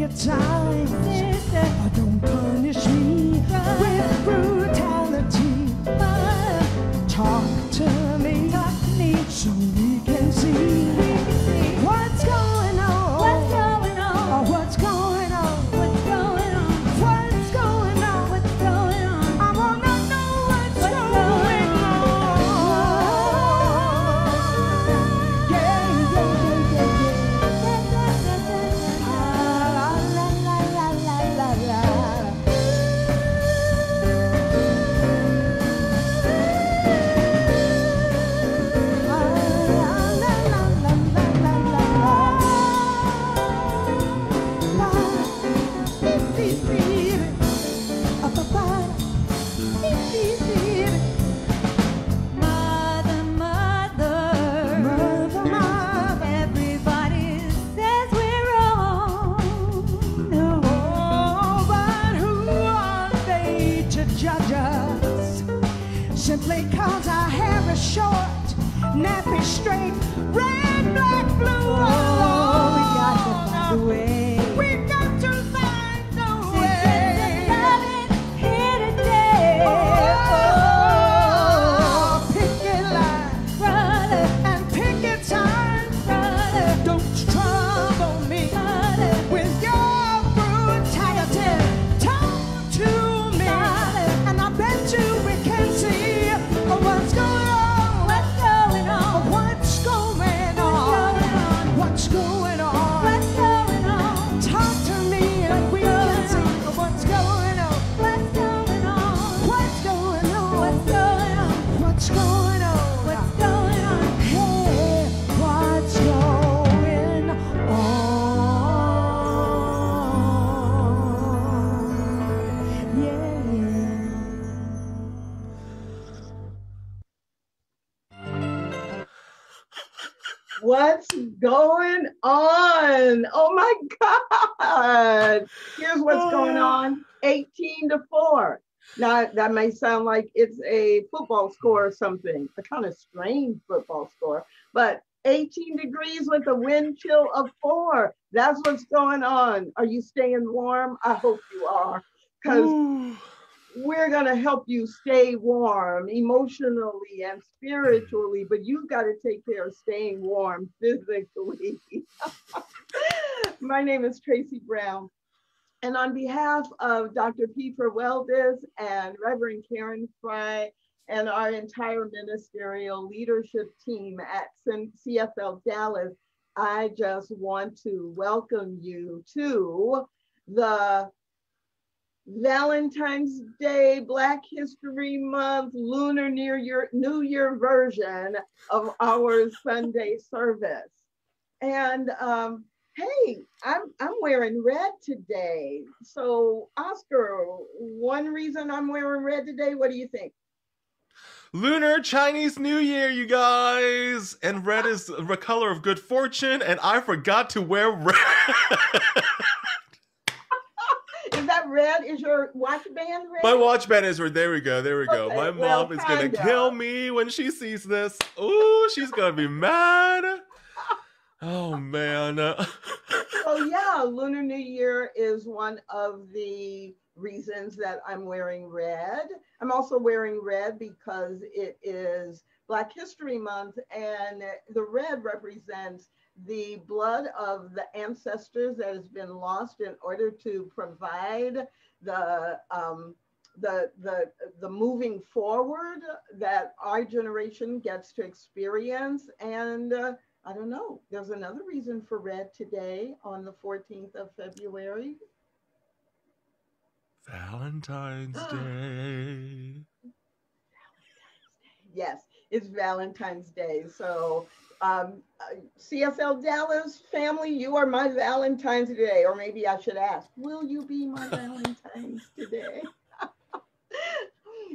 picket signs. Don't punish me with brutality. Talk to me so we can see what's going on. What's going on? What's going on? What's going on? What's going on? What's going on? I wanna know what's going on. Yeah, yeah, yeah, yeah. La la la la la la la. Mother, mother, everybody says we're wrong. Oh, but who are they to judge us? Simply 'cause our hair is short, nappy straight, red, black, blue. Oh, we got to find a way. We got to find a way. Here today, Oh, picket line brother, and picket sign. brother, Don't trouble me brother, with your brutality. Talk to me, and I bet you we can see what's going on. what's going on? What's going on? What's going on? What's going on? Talk to me, and we can see what's going on. What's going on? What's going on? What's going on? What's going on? What's going on? Hey, what's going on? Yeah. What's going on? Oh my God. Here's what's going on. 18-4. Now, that may sound like it's a football score or something, a kind of strange football score, but 18 degrees with a wind chill of 4. That's what's going on. Are you staying warm? I hope you are, because we're going to help you stay warm emotionally and spiritually, but you've got to take care of staying warm physically. My name is Tracy Brown, and on behalf of Dr. Peter Weldis and Reverend Karen Fry and our entire ministerial leadership team at CSL Dallas, I just want to welcome you to the Valentine's Day, Black History Month, Lunar New Year version of our Sunday service. And hey, I'm wearing red today. So Oscar, one reason I'm wearing red today, what do you think? Lunar Chinese New Year, you guys! And red is the color of good fortune, and I forgot to wear red. Is that red? Is your watch band red? My watch band is red. There we go. Okay, My well, mom is gonna kinda. kill me when she sees this. Ooh, she's gonna be mad. Oh man. So yeah, Lunar New Year is one of the reasons that I'm wearing red. I'm also wearing red because it is Black History Month, and the red represents the blood of the ancestors that has been lost in order to provide the moving forward that our generation gets to experience. And I don't know, there's another reason for red today on the 14th of February. Valentine's Day. Yes, it's Valentine's Day. So CSL Dallas family, you are my Valentine's today. Or maybe I should ask, will you be my Valentine's today?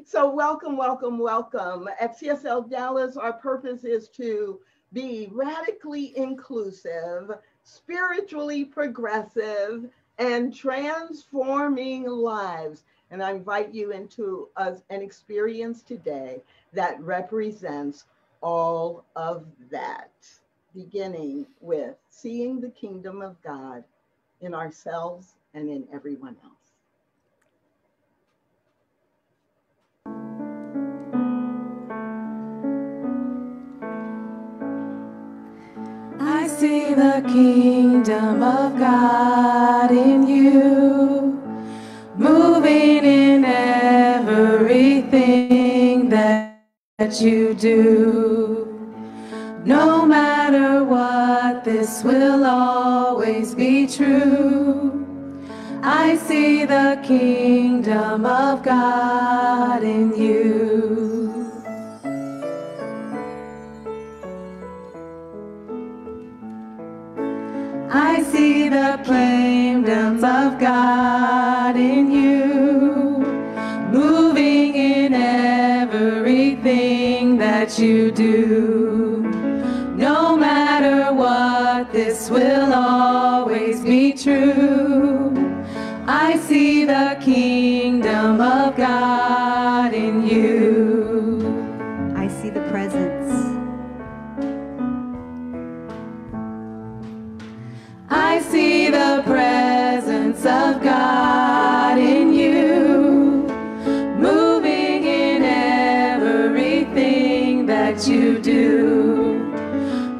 So welcome, welcome, welcome. At CSL Dallas, our purpose is to be radically inclusive, spiritually progressive, and transforming lives. And I invite you into an experience today that represents all of that, beginning with seeing the kingdom of God in ourselves and in everyone else. I see the kingdom of God in you, moving in everything that you do. No matter what, this will always be true. I see the kingdom of God in you. I see the kingdoms of God in you, moving in everything that you do. No matter what, this will always be true. I see the kingdom of God in you. I see the presence. I see the presence of God in you, moving in everything that you do.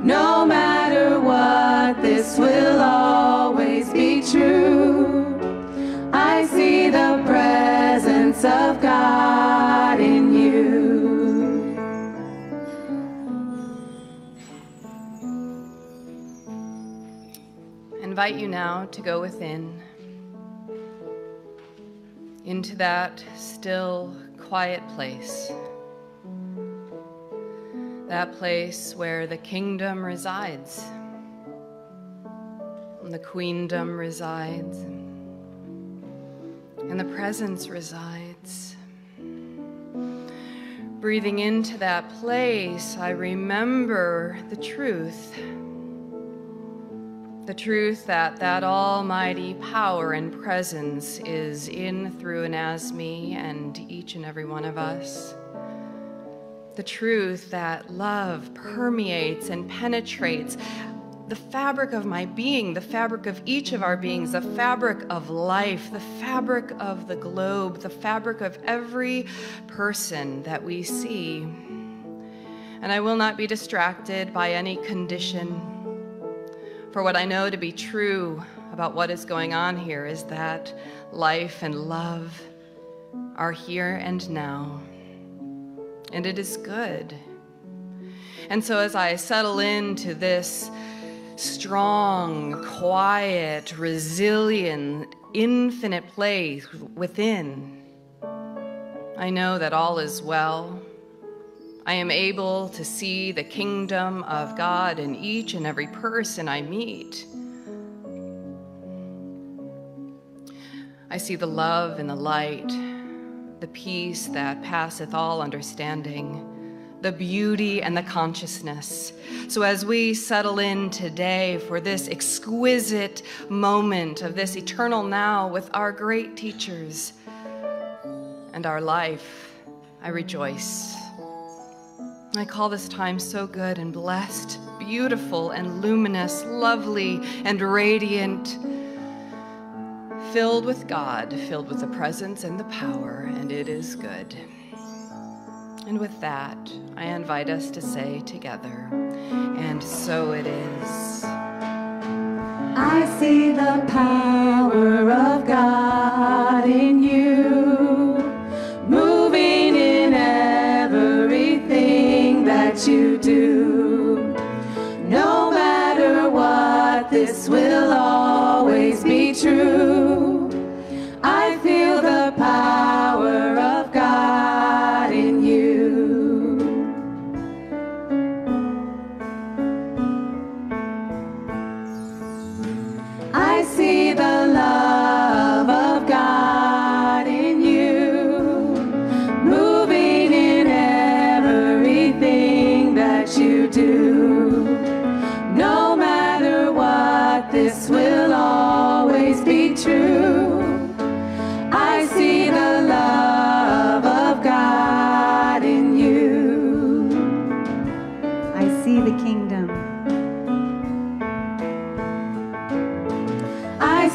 No matter what, this will always be true. I see the presence of God in you. I invite you now to go within, into that still, quiet place. That place where the kingdom resides, and the queendom resides, and the presence resides. Breathing into that place, I remember the truth that that almighty power and presence is in, through, and as me and each and every one of us. The truth that love permeates and penetrates the fabric of my being, the fabric of each of our beings, the fabric of life, the fabric of the globe, the fabric of every person that we see. And I will not be distracted by any condition. For what I know to be true about what is going on here is that life and love are here and now. And it is good. And so as I settle into this strong, quiet, resilient, infinite place within, I know that all is well. I am able to see the kingdom of God in each and every person I meet. I see the love and the light, the peace that passeth all understanding, the beauty and the consciousness. So as we settle in today for this exquisite moment of this eternal now with our great teachers and our life, I rejoice. I call this time so good and blessed, beautiful and luminous, lovely and radiant, filled with God, filled with the presence and the power, and it is good. And with that, I invite us to say together, and so it is. I see the power of God in you, moving in everything that you do. No matter what, this will always be true. I feel the power of God in you. I see the love of God in you, moving in everything that you do. No matter what, this will always be true.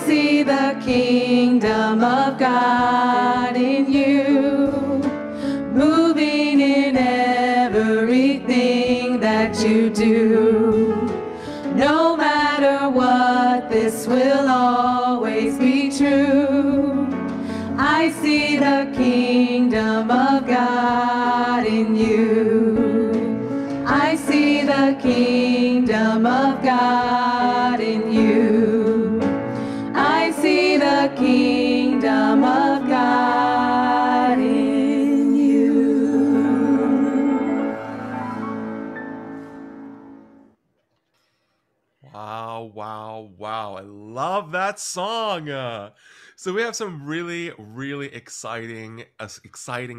see the kingdom of God in you, moving in everything that you do. No matter what, this will always be true. I see the kingdom of God in you. I see the kingdom of God in you. I see the kingdom of God in you. Wow, wow, wow. I love that song. So we have some really, really exciting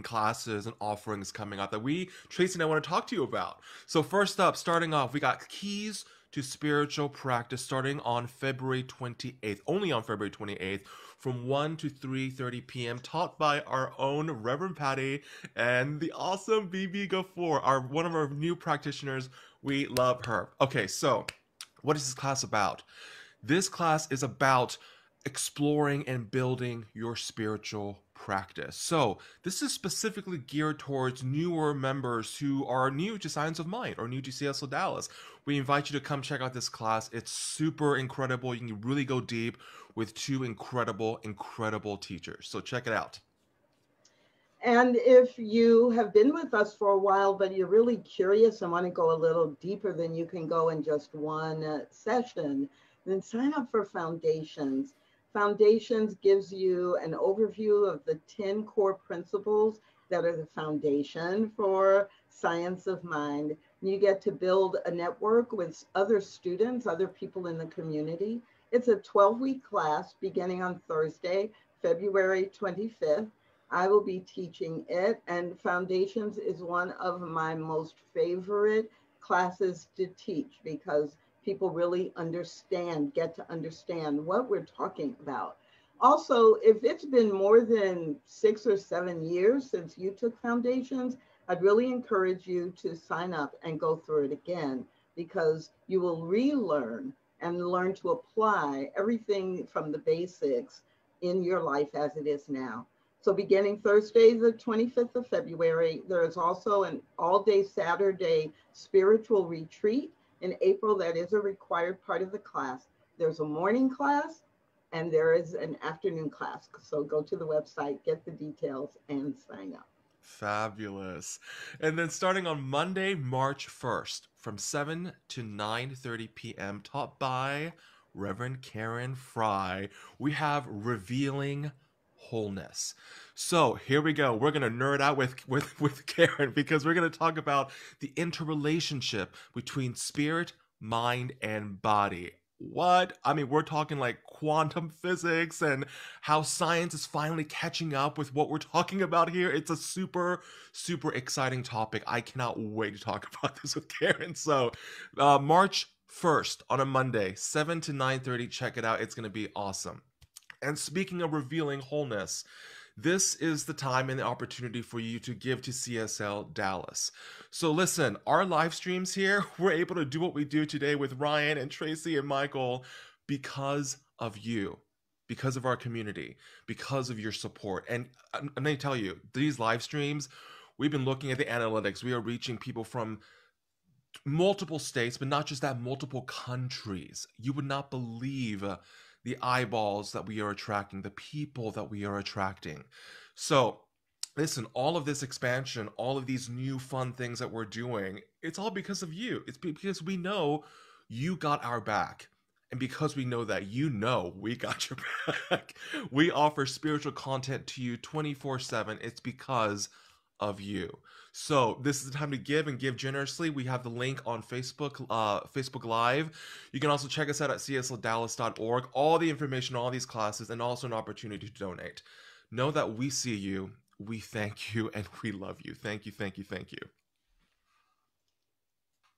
classes and offerings coming up that Tracy and I want to talk to you about. So first up, starting off, we got Keys to Spiritual Practice starting on February 28th, only on February 28th, from 1 to 3:30 p.m., taught by our own Reverend Patty and the awesome BB Gafour, one of our new practitioners. We love her. Okay, so what is this class about? This class is about exploring and building your spiritual practice. So this is specifically geared towards newer members who are new to Science of Mind or new to CSL Dallas. We invite you to come check out this class. It's super incredible. You can really go deep with two incredible teachers. So check it out. And if you have been with us for a while, but you're really curious and want to go a little deeper than you can go in just one session, then sign up for Foundations. Foundations gives you an overview of the 10 core principles that are the foundation for Science of Mind. You get to build a network with other students, other people in the community. It's a 12-week class beginning on Thursday, February 25th. I will be teaching it, and Foundations is one of my most favorite classes to teach because people really get to understand what we're talking about. Also, if it's been more than 6 or 7 years since you took Foundations, I'd really encourage you to sign up and go through it again, because you will relearn and learn to apply everything from the basics in your life as it is now. So beginning Thursday, the 25th of February, there is also an all-day Saturday spiritual retreat in April that is a required part of the class. There's a morning class and there is an afternoon class. So go to the website, get the details, and sign up. Fabulous. And then starting on Monday, March 1st, from 7 to 9:30 p.m., taught by Reverend Karen Fry, we have Revealing Wholeness. So here we go. We're going to nerd out with Karen, because we're going to talk about the interrelationship between spirit, mind, and body. What? I mean, we're talking like quantum physics and how science is finally catching up with what we're talking about here. It's a super, super exciting topic. I cannot wait to talk about this with Karen. So March 1st on a Monday, 7 to 9:30. Check it out. It's going to be awesome. And speaking of revealing wholeness, this is the time and the opportunity for you to give to CSL Dallas. So listen, our live streams here, we're able to do what we do today with Ryan and Tracy and Michael because of you, because of our community, because of your support. And let me tell you, these live streams, we've been looking at the analytics. We are reaching people from multiple states, but not just that, multiple countries. You would not believe the eyeballs that we are attracting, the people that we are attracting. So listen, all of this expansion, all of these new fun things that we're doing, it's all because of you. It's because we know you got our back. And because we know that you know we got your back, we offer spiritual content to you 24/7. It's because of you. So this is the time to give, and give generously. We have the link on Facebook Live. You can also check us out at csldallas.org. All the information, all these classes, and also an opportunity to donate. Know that we see you, we thank you, and we love you. Thank you, thank you, thank you.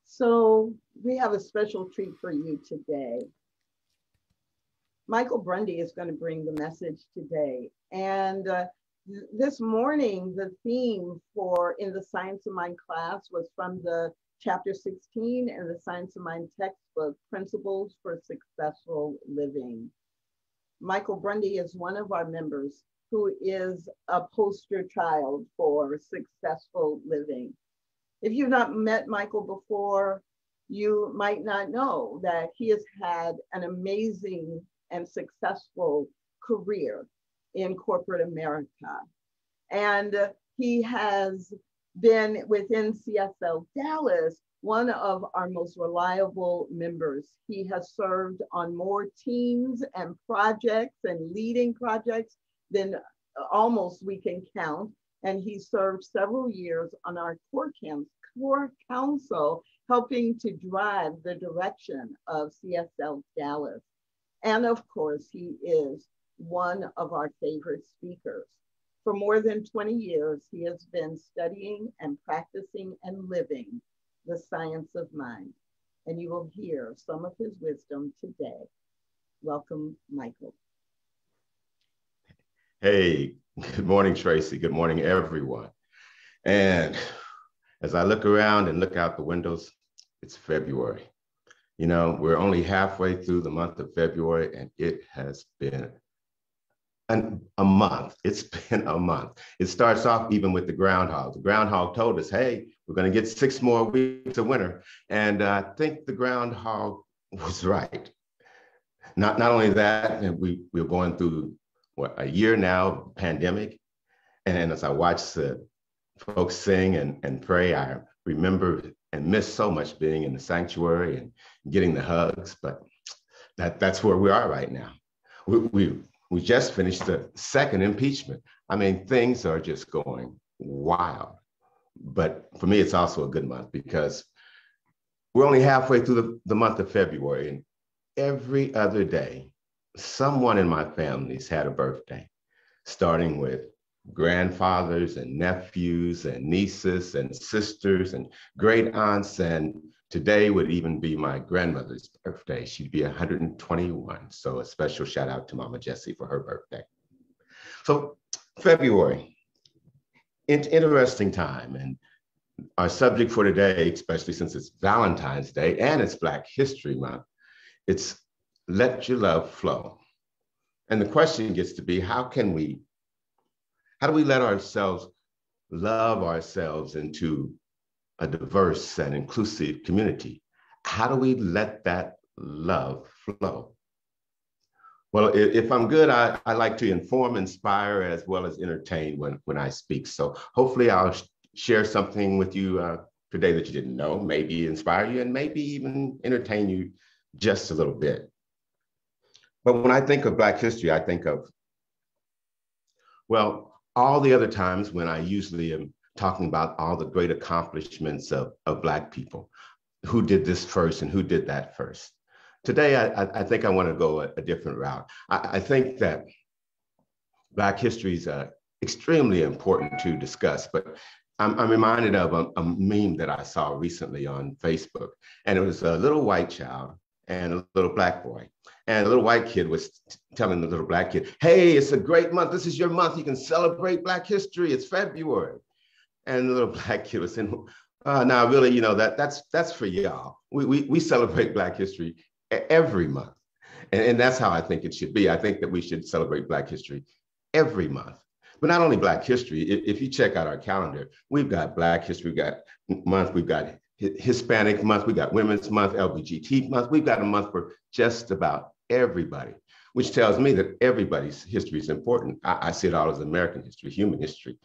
So we have a special treat for you today. Michael Grundy is going to bring the message today. And this morning, the theme for in the Science of Mind class was from the chapter 16 in the Science of Mind textbook, Principles for Successful Living. Michael Grundy is one of our members who is a poster child for successful living. If you've not met Michael before, you might not know that he has had an amazing and successful career in corporate America. And he has been within CSL Dallas, one of our most reliable members. He has served on more teams and projects and leading projects than almost we can count. And he served several years on our core council, helping to drive the direction of CSL Dallas. And of course, he is one of our favorite speakers. For more than 20 years, he has been studying and practicing and living the science of mind. And you will hear some of his wisdom today. Welcome, Michael. Hey, good morning, Tracy. Good morning, everyone. And as I look around and look out the windows, it's February. You know, we're only halfway through the month of February, and it has been a month. It's been a month. It starts off even with the groundhog. The groundhog told us, hey, we're going to get 6 more weeks of winter. And I think the groundhog was right. Not only that, and we're going through a year now, pandemic. And as I watch the folks sing and pray, I remember and miss so much being in the sanctuary and getting the hugs. But that's where we are right now. We just finished the second impeachment. I mean, things are just going wild. But for me, it's also a good month because we're only halfway through the month of February, and every other day, someone in my family's had a birthday, starting with grandfathers and nephews and nieces and sisters and great aunts. And today would even be my grandmother's birthday. She'd be 121. So a special shout out to Mama Jessie for her birthday. So February, interesting time. And our subject for today, especially since it's Valentine's Day and it's Black History Month, it's let your love flow. And the question gets to be, how do we let ourselves love ourselves into a diverse and inclusive community? How do we let that love flow? Well, if I'm good, I like to inform, inspire, as well as entertain when I speak. So hopefully I'll share something with you today that you didn't know, maybe inspire you and maybe even entertain you just a little bit. But when I think of Black history, I think of, well, all the other times when I usually am talking about all the great accomplishments of Black people, who did this first and who did that first. Today, I think I want to go a different route. I think that Black history is extremely important to discuss, but I'm reminded of a meme that I saw recently on Facebook, and it was a little white child and a little Black boy. And the little white kid was telling the little Black kid, hey, it's a great month. This is your month. You can celebrate Black history. It's February. And the little Black kid was saying, now really, you know, that's for y'all. We celebrate Black history every month. And that's how I think it should be. I think that we should celebrate Black history every month. But not only Black history, if you check out our calendar, we've got Black history, we've got month, we've got Hispanic month, we've got Women's Month, LGBT month, we've got a month for just about everybody, which tells me that everybody's history is important. I see it all as American history, human history.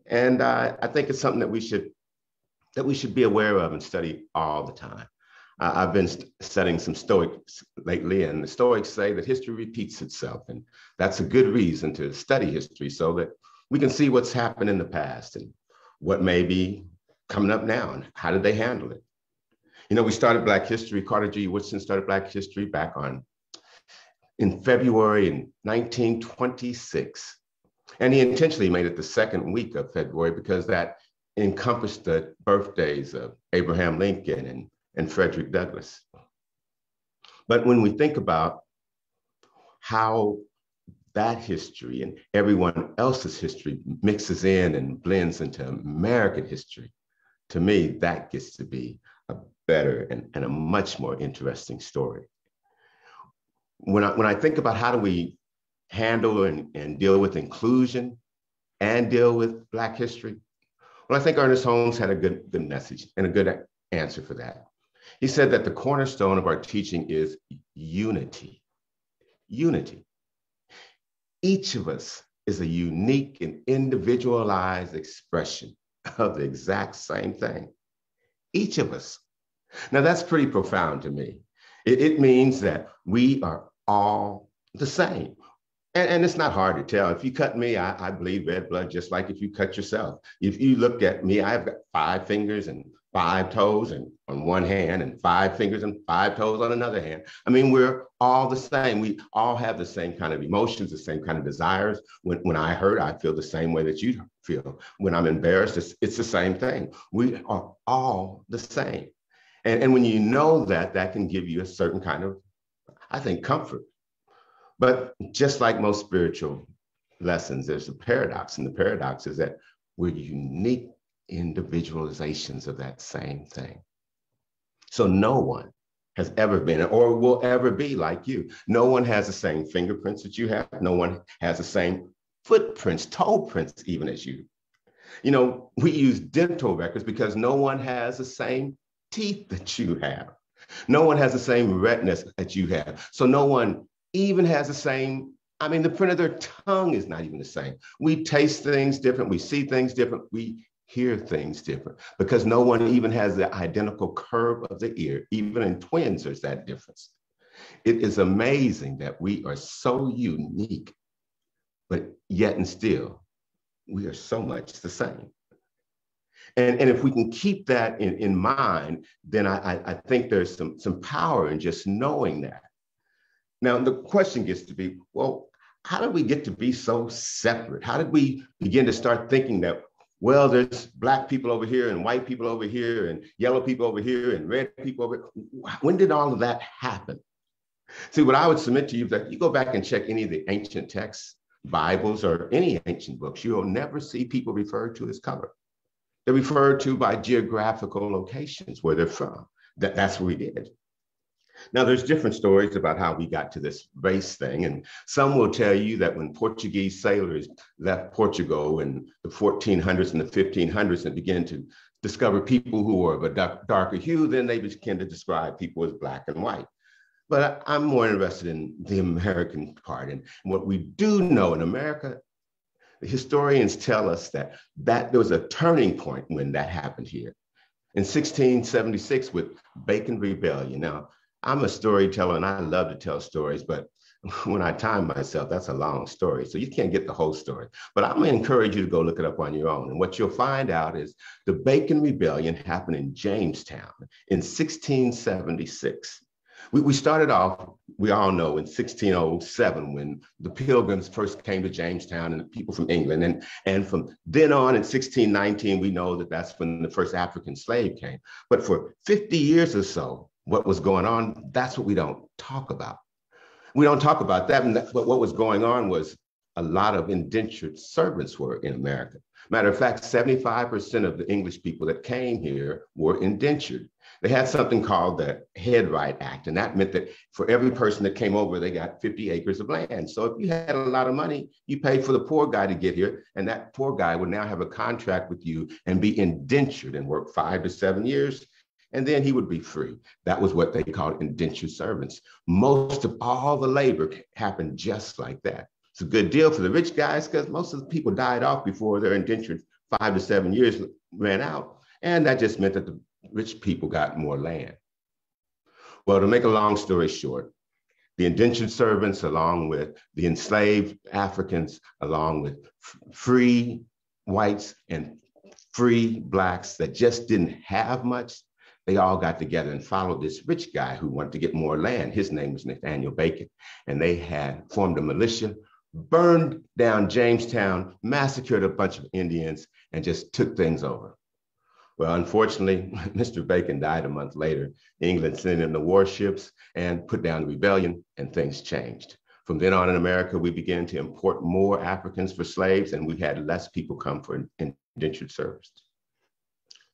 And I think it's something that we should be aware of and study all the time. I've been studying some Stoics lately, and the Stoics say that history repeats itself. And that's a good reason to study history so that we can see what's happened in the past and what may be coming up now and how did they handle it. You know, we started Black history, Carter G. Woodson started Black history back in February in 1926. And he intentionally made it the second week of February because that encompassed the birthdays of Abraham Lincoln and Frederick Douglass. But when we think about how that history and everyone else's history mixes in and blends into American history, to me, that gets to be a better and a much more interesting story. When I think about how do we handle and deal with inclusion and deal with Black history? Well, I think Ernest Holmes had a good message and a good answer for that. He said that the cornerstone of our teaching is unity. Unity. Each of us is a unique and individualized expression of the exact same thing. Each of us. Now, that's pretty profound to me. It means that we are all the same. And it's not hard to tell. If you cut me, I bleed red blood, just like if you cut yourself. If you look at me, I've got 5 fingers and 5 toes and on one hand, and 5 fingers and 5 toes on another hand. I mean, we're all the same. We all have the same kind of emotions, the same kind of desires. When I hurt, I feel the same way that you feel. When I'm embarrassed, it's the same thing. We are all the same. And when you know that, that can give you a certain kind of, I think, comfort. But just like most spiritual lessons, there's a paradox. And the paradox is that we're unique individualizations of that same thing. So no one has ever been or will ever be like you. No one has the same fingerprints that you have. No one has the same footprints, toe prints, even as you. You know, we use dental records because no one has the same teeth that you have. No one has the same retinas that you have. So no one even has the same, I mean, the print of their tongue is not even the same. We taste things different. We see things different. We hear things different because no one even has the identical curve of the ear. Even in twins, there's that difference. It is amazing that we are so unique, but yet and still, we are so much the same. And if we can keep that in mind, then I think there's some power in just knowing that. Now, the question gets to be, well, how did we get to be so separate? How did we begin to start thinking that, well, there's Black people over here and white people over here and yellow people over here and red people over here? When did all of that happen? See, what I would submit to you is that you go back and check any of the ancient texts, Bibles, or any ancient books, you'll never see people referred to as color. They're referred to by geographical locations where they're from. That's what we did. Now, there's different stories about how we got to this race thing, and some will tell you that when Portuguese sailors left Portugal in the 1400s and the 1500s and began to discover people who were of a darker hue, then they began to describe people as Black and white. But I'm more interested in the American part. And what we do know in America, the historians tell us that there was a turning point when that happened here. In 1676 with Bacon Rebellion. Now, I'm a storyteller and I love to tell stories, but when I time myself, that's a long story. So you can't get the whole story. But I'm going to encourage you to go look it up on your own. And what you'll find out is the Bacon Rebellion happened in Jamestown in 1676. We started off, we all know, in 1607 when the Pilgrims first came to Jamestown and the people from England. And from then on in 1619, we know that that's when the first African slave came. But for 50 years or so, what was going on, that's what we don't talk about. We don't talk about that. But what was going on was a lot of indentured servants were in America. Matter of fact, 75% of the English people that came here were indentured. They had something called the Headright Act, and that meant that for every person that came over, they got 50 acres of land. So if you had a lot of money, you paid for the poor guy to get here, and that poor guy would now have a contract with you and be indentured and work 5 to 7 years, and then he would be free. That was what they called indentured servants. Most of all the labor happened just like that. It's a good deal for the rich guys because most of the people died off before their indentured 5 to 7 years ran out. And that just meant that the rich people got more land. Well, to make a long story short, the indentured servants, along with the enslaved Africans, along with free whites and free Blacks that just didn't have much, they all got together and followed this rich guy who wanted to get more land. His name was Nathaniel Bacon. And they had formed a militia, burned down Jamestown, massacred a bunch of Indians, and just took things over. Well, unfortunately, Mr. Bacon died a month later. England sent in the warships and put down the rebellion, and things changed. From then on in America, we began to import more Africans for slaves, and we had less people come for indentured service.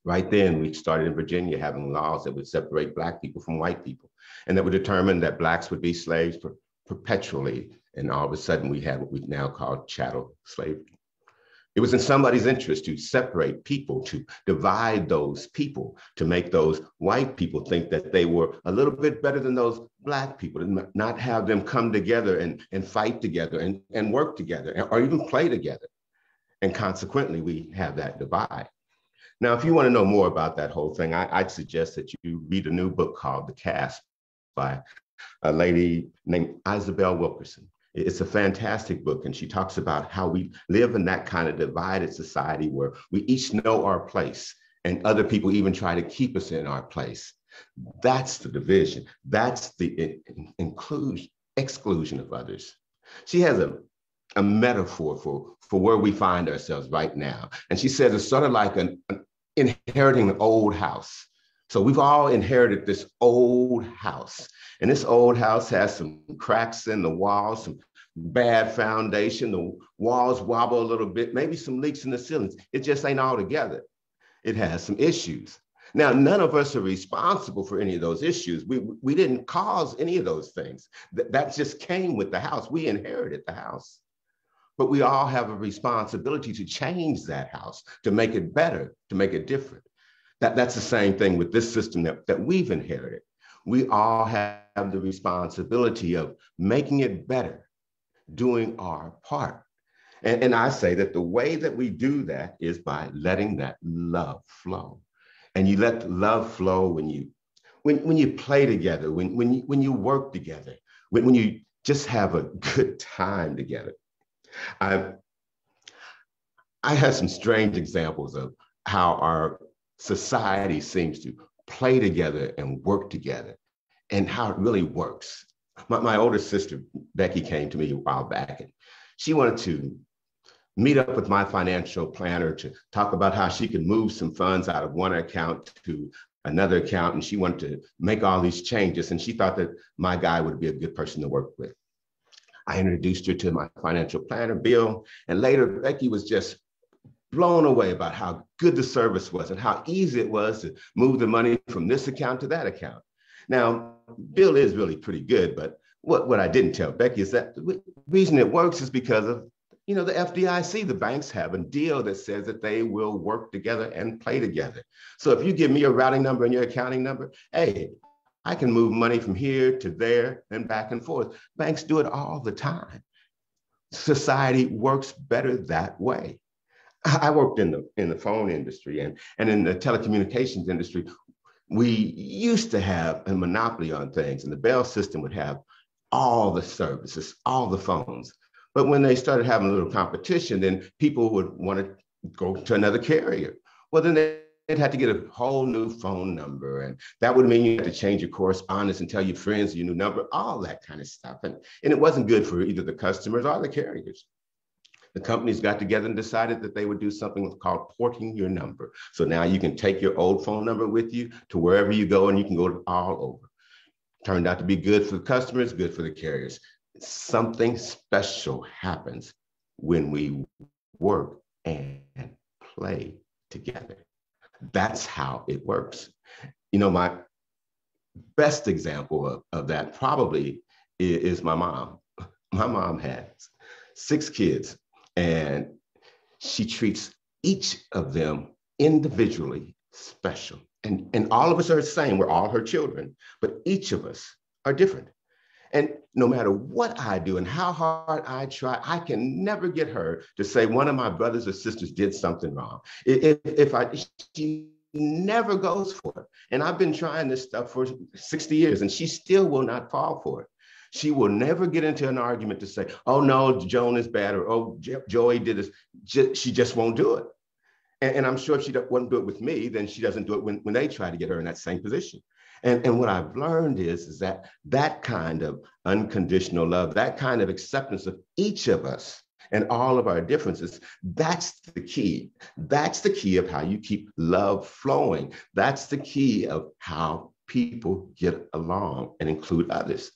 Right then, we started in Virginia having laws that would separate Black people from white people, and that would determine that Blacks would be slaves perpetually And all of a sudden we had what we now call chattel slavery. It was in somebody's interest to separate people, to divide those people, to make those white people think that they were a little bit better than those Black people, and not have them come together and fight together and work together or even play together. And consequently, we have that divide. Now, if you want to know more about that whole thing, I'd suggest that you read a new book called The Caste by a lady named Isabel Wilkerson. It's a fantastic book, and she talks about how we live in that kind of divided society where we each know our place and other people even try to keep us in our place. That's the division. That's the exclusion of others. She has a metaphor for where we find ourselves right now. And she says it's sort of like inheriting an old house. So we've all inherited this old house, and this old house has some cracks in the walls, some bad foundation. The walls wobble a little bit, maybe some leaks in the ceilings. It just ain't all together. It has some issues. Now, none of us are responsible for any of those issues. We didn't cause any of those things. That just came with the house. We inherited the house. But we all have a responsibility to change that house, to make it better, to make it different. That's the same thing with this system that we've inherited. We all have the responsibility of making it better, doing our part. And I say that the way that we do that is by letting that love flow. And you let the love flow when you play together, when you work together, when you just have a good time together. I have some strange examples of how our society seems to play together and work together, and how it really works. My older sister, Becky, came to me a while back, and she wanted to meet up with my financial planner to talk about how she could move some funds out of one account to another account, and she wanted to make all these changes, and she thought that my guy would be a good person to work with. I introduced her to my financial planner, Bill, and later Becky was just blown away about how good the service was and how easy it was to move the money from this account to that account. Now, Bill is really pretty good, but what I didn't tell Becky is that the reason it works is because of, the FDIC. The banks have a deal that says that they will work together and play together. So if you give me your routing number and your accounting number, hey, I can move money from here to there and back and forth. Banks do it all the time. Society works better that way. I worked in the phone industry and in the telecommunications industry. We used to have a monopoly on things, and the Bell system would have all the services, all the phones. But when they started having a little competition, then people would want to go to another carrier. Well, then they'd have to get a whole new phone number, and that would mean you had to change your correspondence and tell your friends your new number, all that kind of stuff. And it wasn't good for either the customers or the carriers. The companies got together and decided that they would do something called porting your number. So now you can take your old phone number with you to wherever you go, and you can go all over. Turned out to be good for the customers, good for the carriers. Something special happens when we work and play together. That's how it works. My best example of that probably is my mom. My mom has 6 kids, and she treats each of them individually special. And all of us are the same. We're all her children, but each of us are different. And no matter what I do and how hard I try, I can never get her to say one of my brothers or sisters did something wrong. She never goes for it. And I've been trying this stuff for 60 years, and she still will not fall for it. She will never get into an argument to say, oh, no, Joan is bad, or, oh, Joey did this. She just won't do it. And I'm sure if she wouldn't do it with me, then she doesn't do it when they try to get her in that same position. And what I've learned is that kind of unconditional love, that kind of acceptance of each of us and all of our differences, that's the key. That's the key of how you keep love flowing. That's the key of how people get along and include others.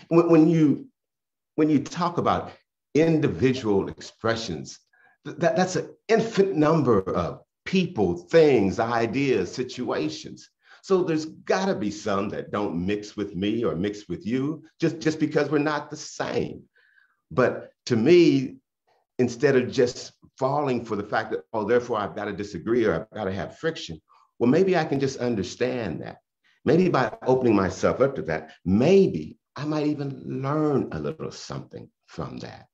When you talk about individual expressions, that's an infinite number of people, things, ideas, situations. So there's got to be some that don't mix with me or mix with you just because we're not the same. But to me, instead of just falling for the fact that, oh, therefore I've got to disagree or I've got to have friction, well, maybe I can just understand that. Maybe by opening myself up to that, maybe I might even learn a little something from that.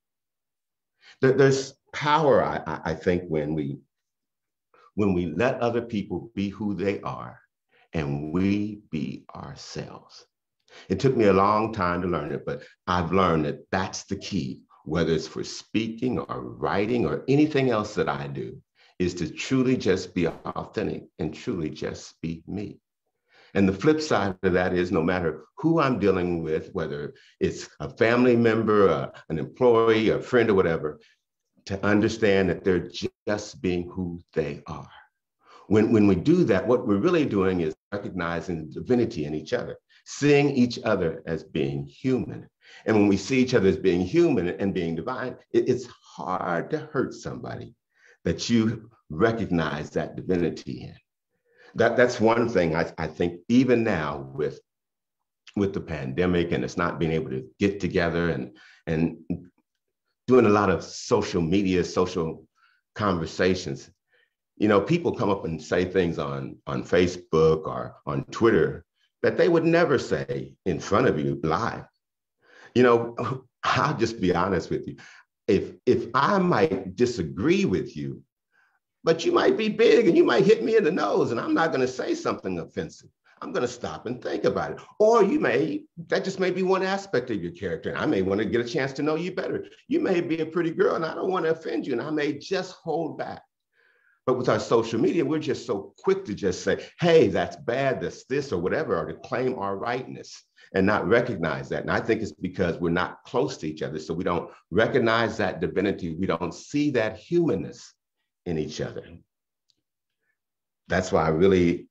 There's power, I think, when we let other people be who they are and we be ourselves. It took me a long time to learn it, but I've learned that that's the key, whether it's for speaking or writing or anything else that I do, is to truly just be authentic and truly just be me. And the flip side of that is no matter who I'm dealing with, whether it's a family member, an employee, a friend or whatever, to understand that they're just being who they are. When we do that, what we're really doing is recognizing the divinity in each other, seeing each other as being human. And when we see each other as being human and being divine, it's hard to hurt somebody that you recognize that divinity in. That's one thing I think even now with the pandemic and it's not being able to get together and doing a lot of social media, social conversations, you know, people come up and say things on Facebook or on Twitter that they would never say in front of you live. You know, I'll just be honest with you. If I might disagree with you, but you might be big and you might hit me in the nose and I'm not going to say something offensive. I'm going to stop and think about it. Or that just may be one aspect of your character. And I may want to get a chance to know you better. You may be a pretty girl and I don't want to offend you and I may just hold back. But with our social media, we're just so quick to just say, hey, that's bad, that's this or whatever, or to claim our rightness and not recognize that. And I think it's because we're not close to each other. So we don't recognize that divinity. We don't see that humanness in each other. That's why I really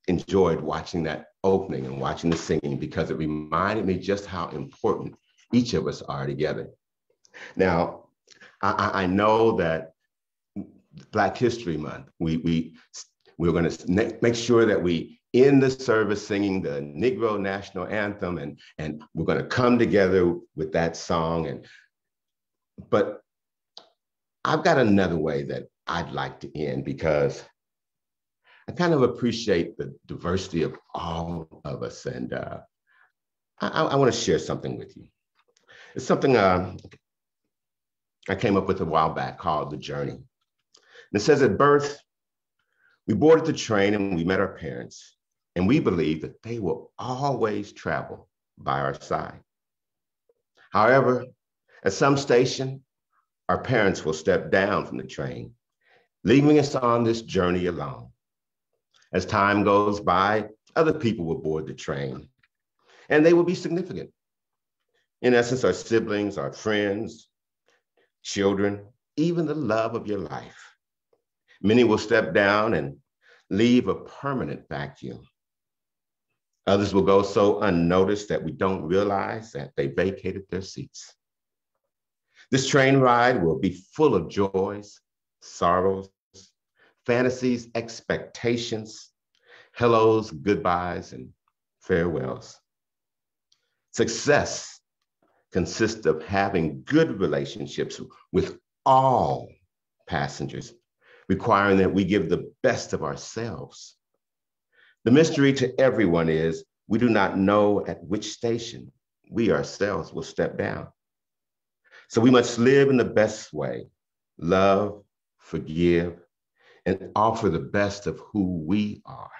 enjoyed watching that opening and watching the singing, because it reminded me just how important each of us are together. Now, I know that Black History Month, we're going to make sure that we end the service singing the Negro National Anthem, and we're going to come together with that song. But I've got another way that I'd like to end, because I kind of appreciate the diversity of all of us. And I want to share something with you. It's something I came up with a while back called The Journey. And it says, at birth, we boarded the train and we met our parents, and we believed that they will always travel by our side. However, at some station, our parents will step down from the train, leaving us on this journey alone. As time goes by, other people will board the train, and they will be significant. In essence, our siblings, our friends, children, even the love of your life. Many will step down and leave a permanent vacuum. Others will go so unnoticed that we don't realize that they vacated their seats. This train ride will be full of joys, sorrows, fantasies, expectations, hellos, goodbyes, and farewells. Success consists of having good relationships with all passengers, requiring that we give the best of ourselves. The mystery to everyone is we do not know at which station we ourselves will step down. So we must live in the best way, love, forgive, and offer the best of who we are.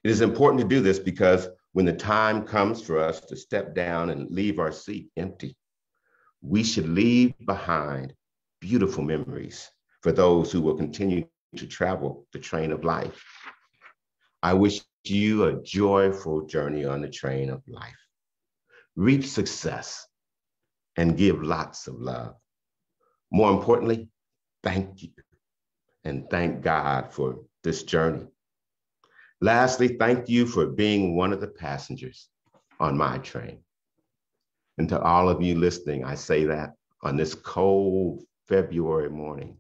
It is important to do this because when the time comes for us to step down and leave our seat empty, we should leave behind beautiful memories for those who will continue to travel the train of life. I wish you a joyful journey on the train of life. Reach success and give lots of love. More importantly, thank you and thank God for this journey. Lastly, thank you for being one of the passengers on my train. And to all of you listening, I say that on this cold February morning.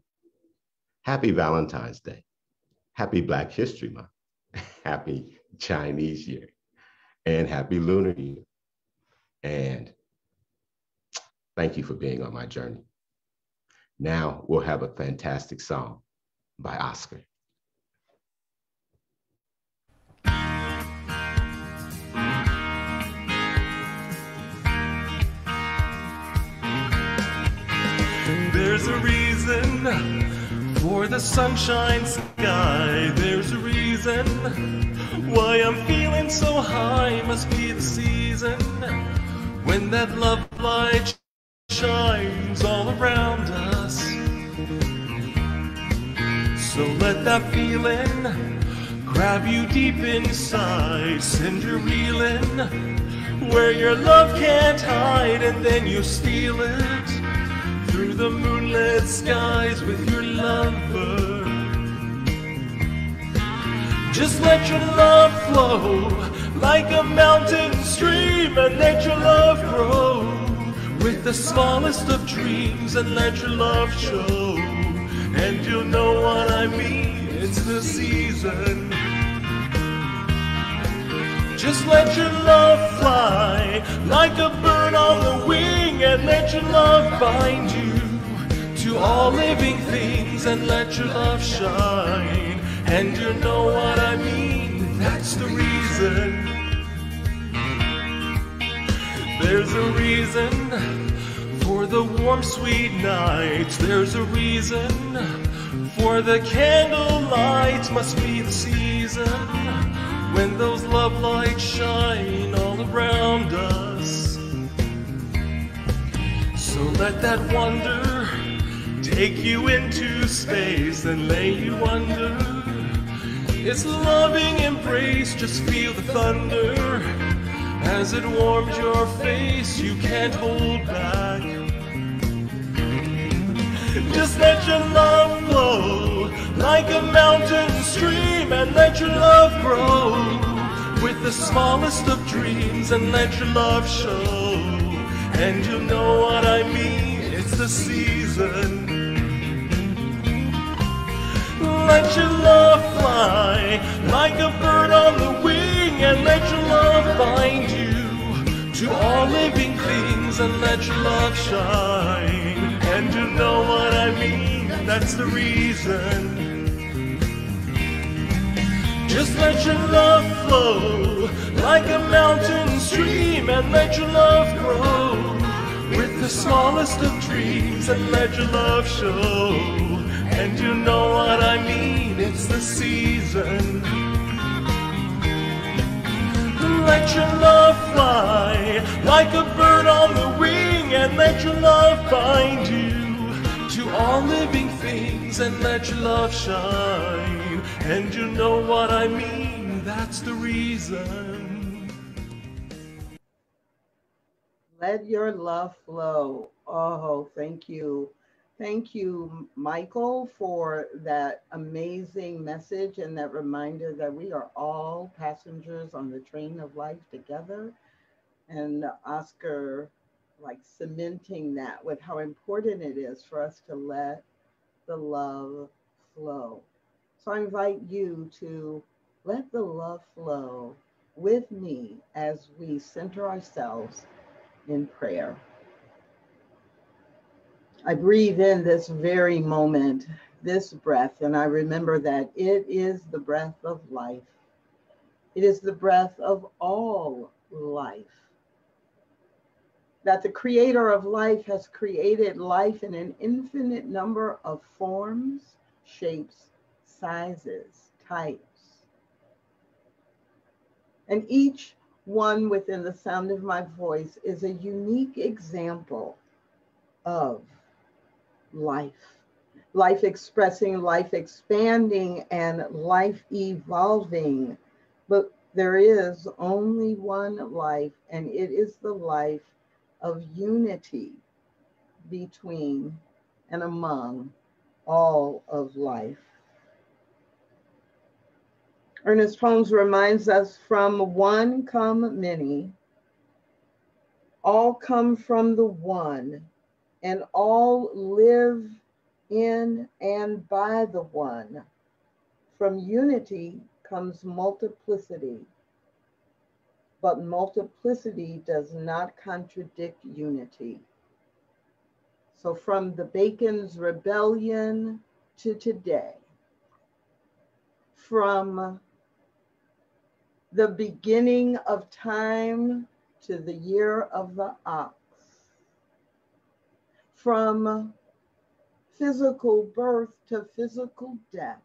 Happy Valentine's Day. Happy Black History Month. Happy Chinese Year. And happy Lunar Year. And Thank you for being on my journey. Now we'll have a fantastic song by Oscar. There's a reason for the sunshine sky. There's a reason why I'm feeling so high. Must be the season when that love light shines all around us. So let that feeling grab you deep inside. Send you reeling where your love can't hide, and then you steal it through the moonlit skies with your lover. Just let your love flow like a mountain stream, and let your love grow with the smallest of dreams, and let your love show. And you'll know what I mean, it's the season. Just let your love fly like a bird on the wing, and let your love bind you to all living things, and let your love shine. And you know what I mean, that's the reason. There's a reason for the warm sweet nights. There's a reason for the candlelight. Must be the season when those love lights shine all around us. So let that wonder take you into space and lay you under its loving embrace. Just feel the thunder as it warms your face. You can't hold back. Just let your love flow like a mountain stream, and let your love grow with the smallest of dreams, and let your love show. And you know what I mean, it's the season. Let your love fly like a bird on the wing, and let your love bind you to all living things, and let your love shine. And you know what I mean, that's the reason. Just let your love flow like a mountain stream, and let your love grow with the smallest of dreams, and let your love show. And you know what I mean, it's the season. Let your love fly like a bird on the wing, and let your love bind you to all living things, and let your love shine. And you know what I mean, that's the reason. Let your love flow. Oh, thank you. Thank you, Michael, for that amazing message and that reminder that we are all passengers on the train of life together. And Oscar, like cementing that with how important it is for us to let the love flow. So I invite you to let the love flow with me as we center ourselves in prayer. I breathe in this very moment, this breath, and I remember that it is the breath of life. It is the breath of all life. That the creator of life has created life in an infinite number of forms, shapes, sizes, types. And each one within the sound of my voice is a unique example of life. Life expressing, life expanding, and life evolving. But there is only one life, and it is the life of unity between and among all of life. Ernest Holmes reminds us, from one come many, all come from the one, and all live in and by the one. From unity comes multiplicity, but multiplicity does not contradict unity. So from the Bacon's Rebellion to today, from the beginning of time to the year of the ox, from physical birth to physical death,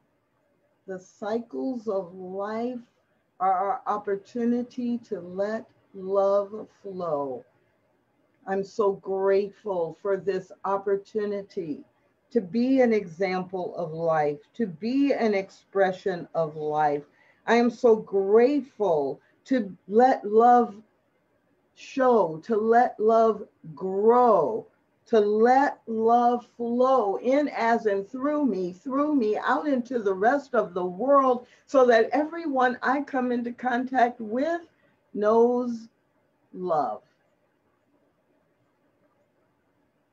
the cycles of life are our opportunity to let love flow. I'm so grateful for this opportunity to be an example of life, to be an expression of life. I am so grateful to let love show, to let love grow, to let love flow in, as, and through me, out into the rest of the world, so that everyone I come into contact with knows love.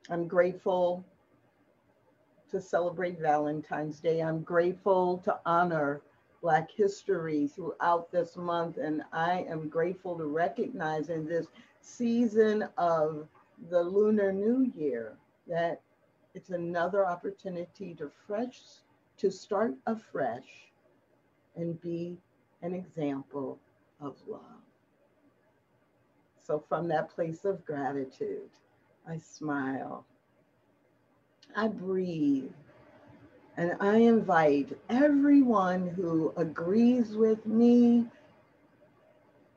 I'm grateful to celebrate Valentine's Day. I'm grateful to honor Black history throughout this month. And I am grateful to recognize in this season of the Lunar New Year that it's another opportunity to start afresh and be an example of love. So from that place of gratitude, I smile, I breathe, and I invite everyone who agrees with me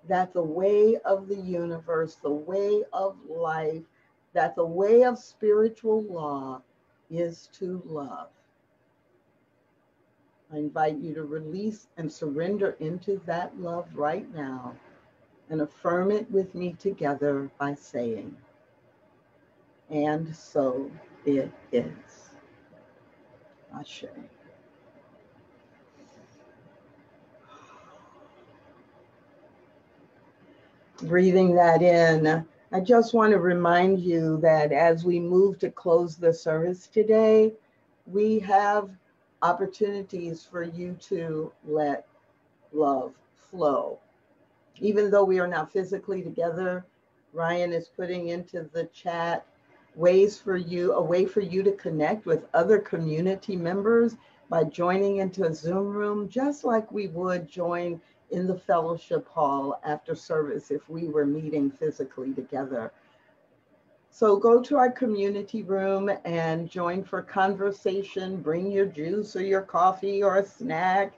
that the way of the universe, the way of life, that the way of spiritual law is to love. I invite you to release and surrender into that love right now and affirm it with me together by saying, and so it is. Ashe. Breathing that in, I just want to remind you that as we move to close the service today, we have opportunities for you to let love flow. Even though we are not physically together, Ryan is putting into the chat a way for you to connect with other community members by joining into a Zoom room, just like we would join in the fellowship hall after service if we were meeting physically together. So go to our community room and join for conversation. Bring your juice or your coffee or a snack,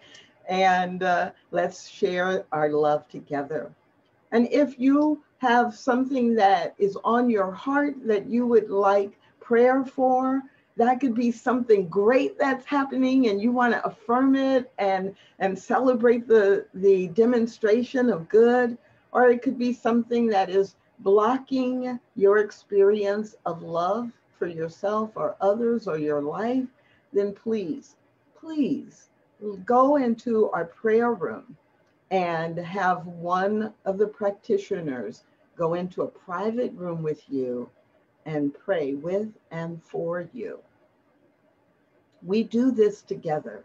and let's share our love together. And if you have something that is on your heart that you would like prayer for, that could be something great that's happening and you want to affirm it and celebrate the demonstration of good, or it could be something that is blocking your experience of love for yourself or others or your life, then please go into our prayer room and have one of the practitioners go into a private room with you and pray with and for you. We do this together,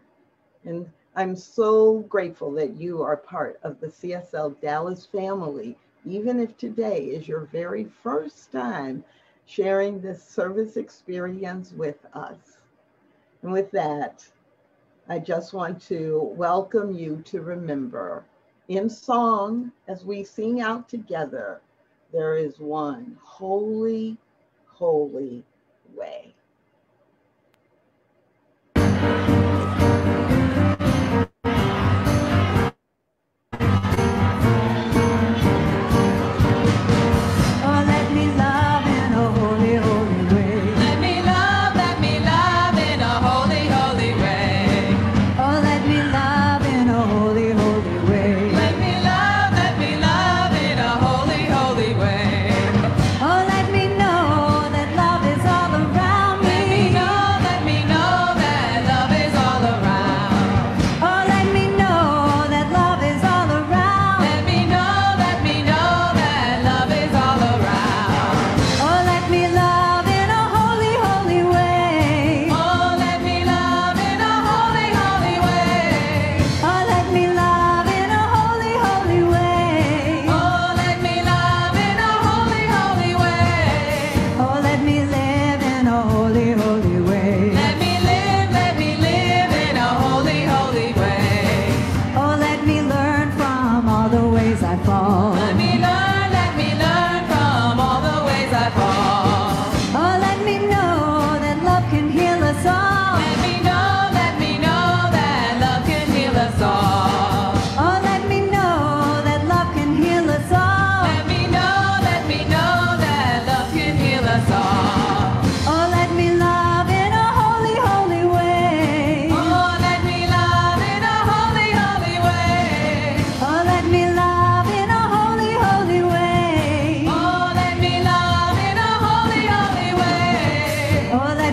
and I'm so grateful that you are part of the CSL Dallas family, even if today is your very first time sharing this service experience with us. And with that, I just want to welcome you to remember, in song, as we sing out together, there is one holy, holy way. Oh, let me know that love is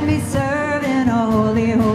to be serving a holy, holy